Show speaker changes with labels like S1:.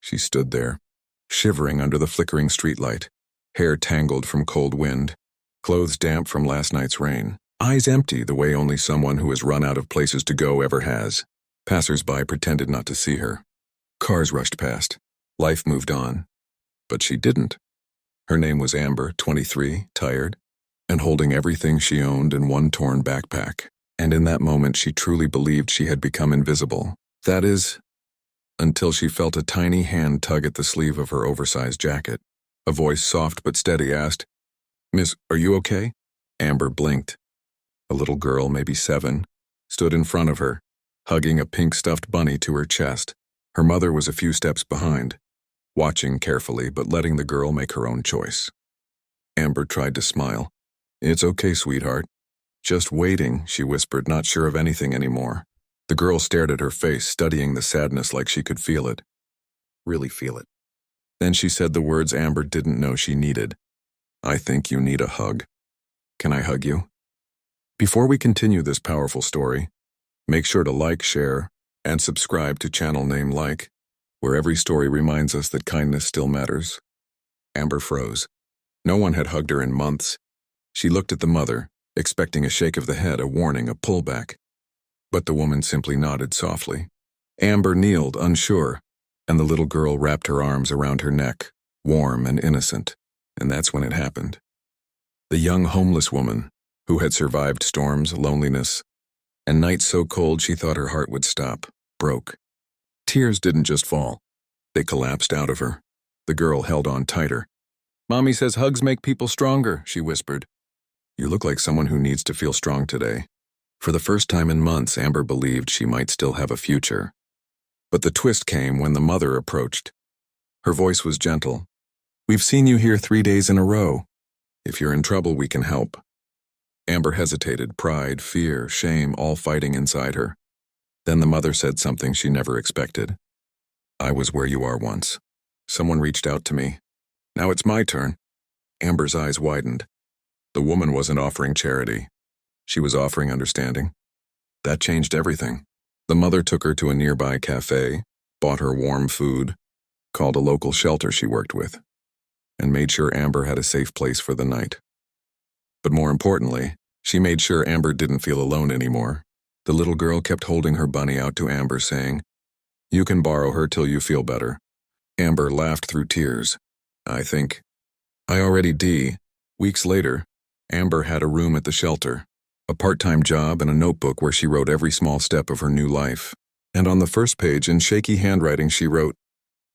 S1: She stood there, shivering under the flickering streetlight, hair tangled from cold wind, clothes damp from last night's rain, eyes empty the way only someone who has run out of places to go ever has. Passers-by pretended not to see her. Cars rushed past. Life moved on. But she didn't. Her name was Amber, 23, tired, and holding everything she owned in one torn backpack. And in that moment she truly believed she had become invisible. That is, until she felt a tiny hand tug at the sleeve of her oversized jacket. A voice, soft but steady, asked, "Miss, are you okay?" Amber blinked. A little girl, maybe 7, stood in front of her, hugging a pink stuffed bunny to her chest. Her mother was a few steps behind, watching carefully but letting the girl make her own choice. Amber tried to smile. "It's okay, sweetheart. Just waiting," she whispered, not sure of anything anymore. The girl stared at her face, studying the sadness like she could feel it. Really feel it. Then she said the words Amber didn't know she needed. "I think you need a hug. Can I hug you?" Before we continue this powerful story, make sure to like, share, and subscribe to channel name Like, where every story reminds us that kindness still matters. Amber froze. No one had hugged her in months. She looked at the mother, expecting a shake of the head, a warning, a pullback. But the woman simply nodded softly. Amber kneeled, unsure, and the little girl wrapped her arms around her neck, warm and innocent. And that's when it happened. The young homeless woman, who had survived storms, loneliness, and nights so cold she thought her heart would stop, broke. Tears didn't just fall. They collapsed out of her. The girl held on tighter. "Mommy says hugs make people stronger," she whispered. "You look like someone who needs to feel strong today." For the first time in months, Amber believed she might still have a future. But the twist came when the mother approached. Her voice was gentle. "We've seen you here 3 days in a row. If you're in trouble, we can help." Amber hesitated, pride, fear, shame, all fighting inside her. Then the mother said something she never expected. "I was where you are once. Someone reached out to me. Now it's my turn." Amber's eyes widened. The woman wasn't offering charity. She was offering understanding. That changed everything. The mother took her to a nearby cafe, bought her warm food, called a local shelter she worked with, and made sure Amber had a safe place for the night. But more importantly, she made sure Amber didn't feel alone anymore. The little girl kept holding her bunny out to Amber, saying, "You can borrow her till you feel better." Amber laughed through tears. I already did." Weeks later, Amber had a room at the shelter, a part-time job, and a notebook where she wrote every small step of her new life. And on the first page, in shaky handwriting, she wrote,